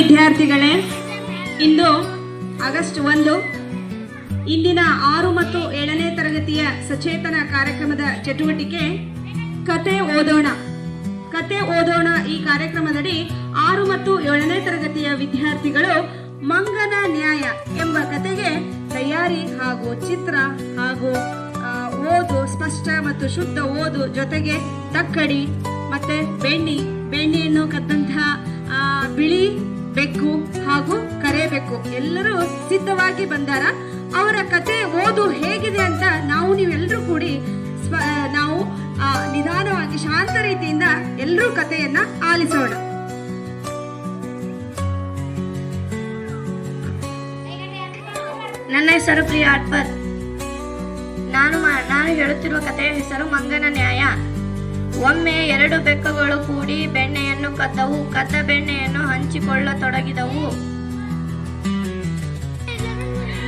ವಿದ್ಯಾರ್ಥಿಗಳೇ, ಇಂದು ಆಗಸ್ಟ್ 1 ಇಂದಿನ 6 ಮತ್ತು 7ನೇ ತರಗತಿಯ ಸಚೇತನ ಕಾರ್ಯಕ್ರಮದ ಚಟುವಟಿಕೆ ಕತೆ ಓದೋಣ. ಕತೆ ಓದೋಣ ಈ ಕಾರ್ಯಕ್ರಮದಡಿ 6 ಮತ್ತು 7ನೇ ತರಗತಿಯ ವಿದ್ಯಾರ್ಥಿಗಳು ಮಂಗನ ನ್ಯಾಯ ಎಂಬ ಕತೆಗೆ ತಯಾರಿ ಹಾಗೂ ಚಿತ್ರ ಹಾಗೂ ಓದು ಸ್ಪಷ್ಟ ಮತ್ತು ಶುದ್ಧ ಓದು ಜೊತೆಗೆ ತಕ್ಕಡಿ ಮತ್ತೆ ಬೆಣ್ಣೆಯನ್ನು ಕದ್ದಂತಹ ಬಿಳಿ ಬೆಕ್ಕು ಹಾಗೂ ಕರೆಬೆಕ್ಕು ಎಲ್ಲರೂ ಸಿದ್ಧವಾಗಿ ಬಂದಾರ. ಅವರ ಕತೆ ಓದು ಹೇಗಿದೆ ಅಂತ ನೀವೆಲ್ಲರೂ ಕೂಡಿ ನಾವು ನಿಧಾನವಾಗಿ ಶಾಂತ ರೀತಿಯಿಂದ ಎಲ್ಲರೂ ಕಥೆಯನ್ನ ಆಲಿಸೋಣ. ನನ್ನ ಹೆಸರು ಪ್ರಿಯಾ ಅಟ್ಪರ್. ನಾನು ಹೇಳುತ್ತಿರುವ ಕಥೆಯ ಹೆಸರು ಮಂಗನ ನ್ಯಾಯ. ಒಮ್ಮೆ 2 ಬೆಕ್ಕುಗಳು ಕೂಡಿ ಬೆಣ್ಣೆಯನ್ನು ಕದ್ದವು. ಕದ್ದ ಬೆಣ್ಣೆಯನ್ನು ಹಂಚಿಕೊಳ್ಳತೊಡಗಿದವು.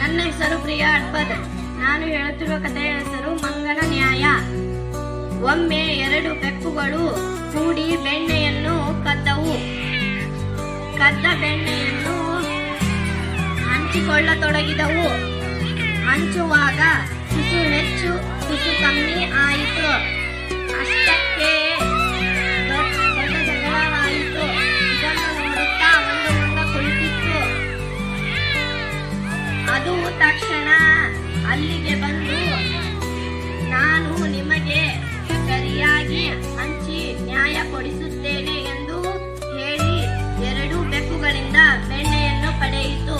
ನನ್ನ ಹೆಸರು ಪ್ರಿಯಾ ಅಟ್ಪರ್. ನಾನು ಹೇಳುತ್ತಿರುವ ಕಥೆಯ ಹೆಸರು ಮಂಗನ ನ್ಯಾಯ. ಒಮ್ಮೆ 2 ಬೆಕ್ಕುಗಳು ಕೂಡಿ ಬೆಣ್ಣೆಯನ್ನು ಕದ್ದವು. ಕದ್ದ ಬೆಣ್ಣೆಯನ್ನು ಹಂಚಿಕೊಳ್ಳತೊಡಗಿದವು. ಹಂಚುವಾಗ ತುಸು ಹೆಚ್ಚು ತುಸು ಕಮ್ಮಿ ಆಯಿತು. ಅಷ್ಟಕ್ಕೆ ದೊಡ್ಡ ಜಗಳವಾಯಿತು. ಇದನ್ನು ನೋಡುತ್ತಾ ಒಂದು ಮಂಗ ಕುಳಿತಿತ್ತು. ಅದು ತಕ್ಷಣ ಅಲ್ಲಿಗೆ ಬಂದು, ನಾನು ನಿಮಗೆ ಸರಿಯಾಗಿ ಹಂಚಿ ನ್ಯಾಯ ಕೊಡಿಸುತ್ತೇನೆ ಎಂದು ಹೇಳಿ 2 ಬೆಕ್ಕುಗಳಿಂದ ಬೆಣ್ಣೆಯನ್ನು ಪಡೆಯಿತು.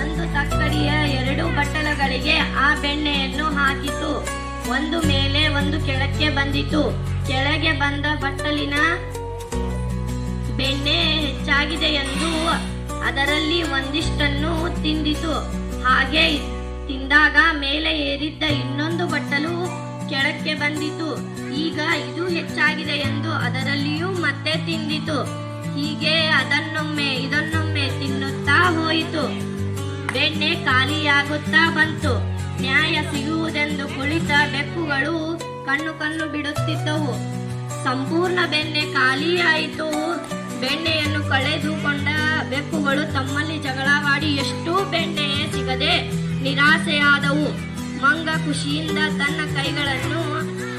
ಒಂದು ತಕ್ಕಡಿಯ 2 ಬಟ್ಟಲುಗಳಿಗೆ ಆ ಬೆಣ್ಣೆಯನ್ನು ಹಾಕಿತು. ಒಂದು ಮೇಲೆ ಒಂದು ಕೆಳಕ್ಕೆ ಬಂದಿತು. ಕೆಳಗೆ ಬಂದ ಬಟ್ಟಲಿನ ಬೆಣ್ಣೆ ಹೆಚ್ಚಾಗಿದೆ ಎಂದು ಅದರಲ್ಲಿ ಒಂದಿಷ್ಟನ್ನು ತಿಂದಿತು. ಹಾಗೆ ತಿಂದಾಗ ಮೇಲೆ ಏರಿದ್ದ ಇನ್ನೊಂದು ಬಟ್ಟಲು ಕೆಳಕ್ಕೆ ಬಂದಿತು. ಈಗ ಇದು ಹೆಚ್ಚಾಗಿದೆ ಎಂದು ಅದರಲ್ಲಿಯೂ ಮತ್ತೆ ತಿಂದಿತು. ಹೀಗೆ ಅದನ್ನೊಮ್ಮೆ ಇದನ್ನೊಮ್ಮೆ ತಿನ್ನುತ್ತಾ ಹೋಯಿತು. ಬೆಣ್ಣೆ ಖಾಲಿಯಾಗುತ್ತಾ ಬಂತು. ನ್ಯಾಯ ಸಿಗುವುದೆಂದು ಕುಳಿತ ಬೆಕ್ಕುಗಳು ಕಣ್ಣು ಬಿಡುತ್ತಿದ್ದವು. ಸಂಪೂರ್ಣ ಬೆಣ್ಣೆ ಖಾಲಿಯಾಯಿತು. ಬೆಣ್ಣೆಯನ್ನು ಕಳೆದುಕೊಂಡ ಬೆಕ್ಕುಗಳು ತಮ್ಮಲ್ಲಿ ಜಗಳವಾಡಿ ಎಷ್ಟು ಬೆಣ್ಣೆಯೇ ಸಿಗದೆ ನಿರಾಸೆಯಾದವು. ಮಂಗ ಖುಷಿಯಿಂದ ತನ್ನ ಕೈಗಳನ್ನು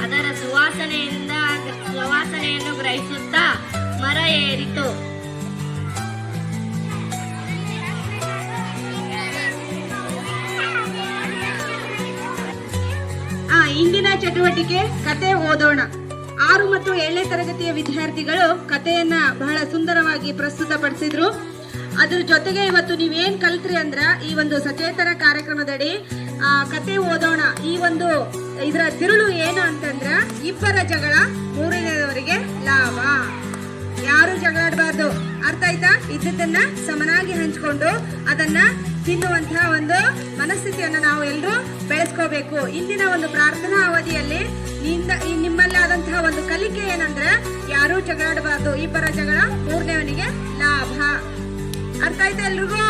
ಅದರ ಸುವಾಸನೆಯನ್ನು ಗ್ರಹಿಸುತ್ತಾ ಮರ ಏರಿತು. ಇಂದಿನ ಚಟುವಟಿಕೆ ಕತೆ ಓದೋಣ. 6 ಮತ್ತು 7ನೇ ತರಗತಿಯ ವಿದ್ಯಾರ್ಥಿಗಳು ಕಥೆಯನ್ನ ಬಹಳ ಸುಂದರವಾಗಿ ಪ್ರಸ್ತುತಪಡಿಸಿದ್ರು. ಅದ್ರ ಜೊತೆಗೆ ಇವತ್ತು ನೀವೇನ್ ಕಲ್ತ್ರಿ ಅಂದ್ರ, ಈ ಒಂದು ಸಚೇತನ ಕಾರ್ಯಕ್ರಮದಡಿ ಕತೆ ಓದೋಣ ಇದರ ತಿರುಳು ಏನು ಅಂತಂದ್ರ, 2 ಜಗಳ 3ನೇದವರಿಗೆ ಲಾಭ. ಯಾರು ಜಗಳಾಡಬಾರ್ದು, ಅರ್ಥ ಆಯ್ತಾ? ಇದ್ದದನ್ನ ಸಮನಾಗಿ ಹಂಚ್ಕೊಂಡು ಅದನ್ನ ತಿನ್ನುವಂತಹ ಒಂದು ಮನಸ್ಥಿತಿಯನ್ನು ನಾವು ಎಲ್ಲರೂ ಬೆಳೆಸ್ಕೋಬೇಕು. ಇಂದಿನ ಒಂದು ಪ್ರಾರ್ಥನಾ ಅವಧಿಯಲ್ಲಿ ನಿಮ್ಮಲ್ಲಿ ಆದಂತಹ ಒಂದು ಕಲಿಕೆ ಏನಂದ್ರೆ, ಯಾರೂ ಜಗಳಾಡಬಾರ್ದು. 2 ಜಗಳ 3ನೇವನಿಗೆ ಲಾಭ. ಅರ್ಥ ಆಯ್ತಾ ಎಲ್ರಿಗೂ?